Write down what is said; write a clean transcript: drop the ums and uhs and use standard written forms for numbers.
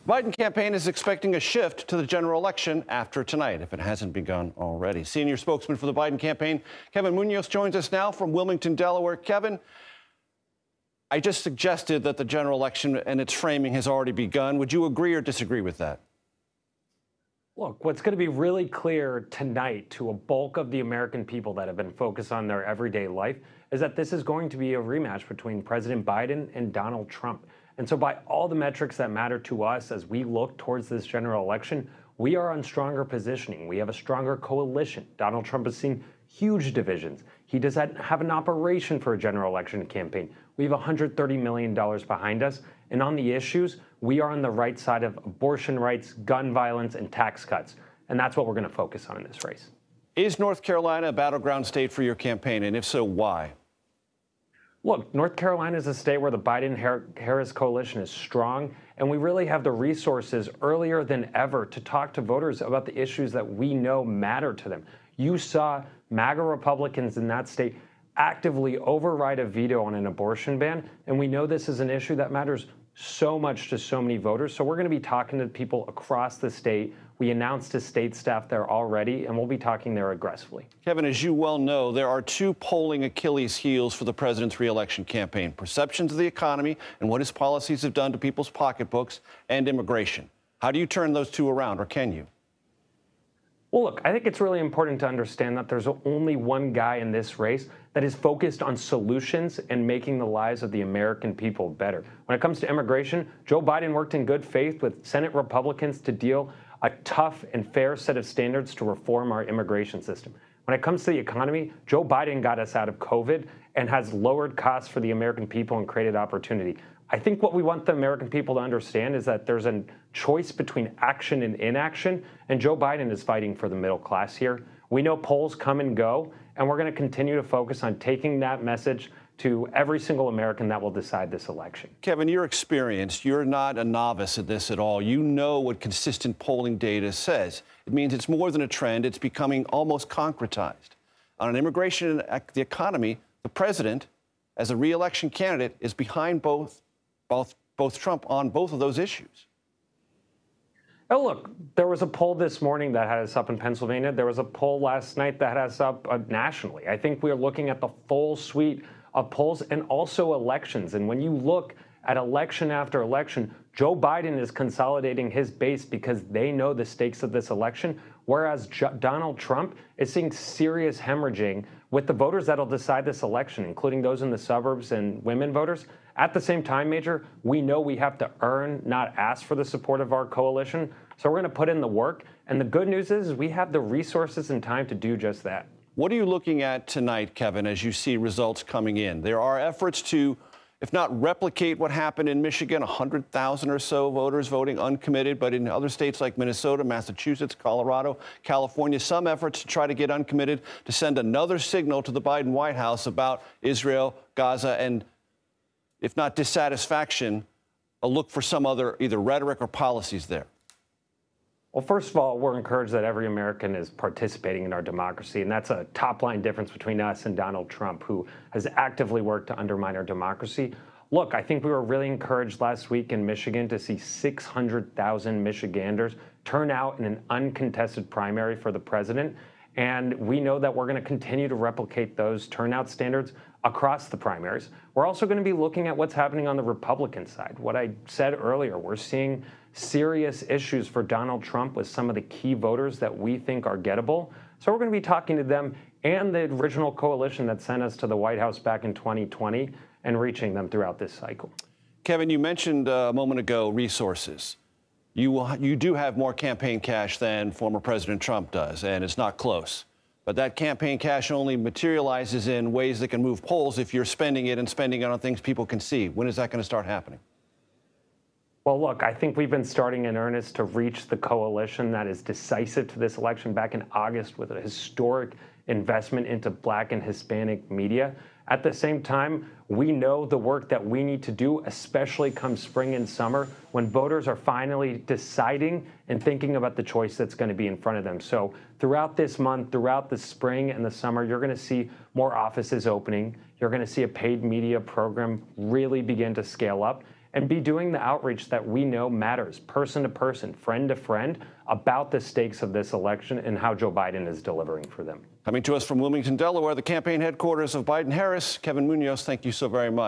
The Biden campaign is expecting a shift to the general election after tonight, if it hasn't begun already. Senior spokesman for the Biden campaign, Kevin Munoz, joins us now from Wilmington, Delaware. Kevin, I just suggested that the general election and its framing has already begun. Would you agree or disagree with that? Look, what's going to be really clear tonight to a bulk of the American people that have been focused on their everyday life is that this is going to be a rematch between President Biden and Donald Trump. And so by all the metrics that matter to us as we look towards this general election, we are on stronger positioning. We have a stronger coalition. Donald Trump has seen huge divisions. He doesn't have an operation for a general election campaign. We have $130 million behind us. And on the issues, we are on the right side of abortion rights, gun violence, and tax cuts. And that's what we're going to focus on in this race. Is North Carolina a battleground state for your campaign? And if so, why? Look, North Carolina is a state where the Biden-Harris coalition is strong, and we really have the resources earlier than ever to talk to voters about the issues that we know matter to them. You saw MAGA Republicans in that state actively override a veto on an abortion ban, and we know this is an issue that matters so much to so many voters. So we're going to be talking to people across the state. We announced to state staff there already, and we'll be talking there aggressively. Kevin, as you well know, there are two polling Achilles heels for the president's reelection campaign: perceptions of the economy and what his policies have done to people's pocketbooks, and immigration. How do you turn those two around, or can you? Well, look, I think it's really important to understand that there's only one guy in this race that is focused on solutions and making the lives of the American people better. When it comes to immigration, Joe Biden worked in good faith with Senate Republicans to deal a tough and fair set of standards to reform our immigration system. When it comes to the economy, Joe Biden got us out of COVID and has lowered costs for the American people and created opportunity. I think what we want the American people to understand is that there's a choice between action and inaction, and Joe Biden is fighting for the middle class here. We know polls come and go, and we're going to continue to focus on taking that message to every single American that will decide this election. Kevin, you're experienced. You're not a novice at this at all. You know what consistent polling data says. It means it's more than a trend. It's becoming almost concretized. On an immigration and the economy, the president, as a re-election candidate, is behind both Trump on both of those issues. Oh, look, there was a poll this morning that had us up in Pennsylvania. There was a poll last night that had us up nationally. I think we are looking at the full suite of polls and also elections. And when you look at election after election, Joe Biden is consolidating his base because they know the stakes of this election, whereas Donald Trump is seeing serious hemorrhaging with the voters that'll decide this election, including those in the suburbs and women voters. At the same time, Major, we know we have to earn, not ask for the support of our coalition. So we're going to put in the work. And the good news is we have the resources and time to do just that. What are you looking at tonight, Kevin, as you see results coming in? There are efforts to, if not replicate what happened in Michigan, 100,000 or so voters voting uncommitted, but in other states like Minnesota, Massachusetts, Colorado, California, some efforts to try to get uncommitted to send another signal to the Biden White House about Israel, Gaza, and, if not dissatisfaction, a look for some other either rhetoric or policies there. Well, first of all, we're encouraged that every American is participating in our democracy, and that's a top-line difference between us and Donald Trump, who has actively worked to undermine our democracy. Look, I think we were really encouraged last week in Michigan to see 600,000 Michiganders turn out in an uncontested primary for the president, and we know that we're going to continue to replicate those turnout standards across the primaries. We're also going to be looking at what's happening on the Republican side. What I said earlier, we're seeing serious issues for Donald Trump with some of the key voters that we think are gettable. So we're going to be talking to them and the original coalition that sent us to the White House back in 2020 and reaching them throughout this cycle. Kevin, you mentioned a moment ago resources. You do have more campaign cash than former President Trump does, and it's not close. But that campaign cash only materializes in ways that can move polls if you're spending it on things people can see. When is that going to start happening? Well, look, I think we've been starting in earnest to reach the coalition that is decisive to this election back in August with a historic investment into Black and Hispanic media. At the same time, we know the work that we need to do, especially come spring and summer, when voters are finally deciding and thinking about the choice that's going to be in front of them. So throughout this month, throughout the spring and the summer, you're going to see more offices opening. You're going to see a paid media program really begin to scale up. and be doing the outreach that we know matters, person to person, friend to friend, about the stakes of this election and how Joe Biden is delivering for them. Coming to us from Wilmington, Delaware, the campaign headquarters of Biden-Harris, Kevin Munoz, thank you so very much.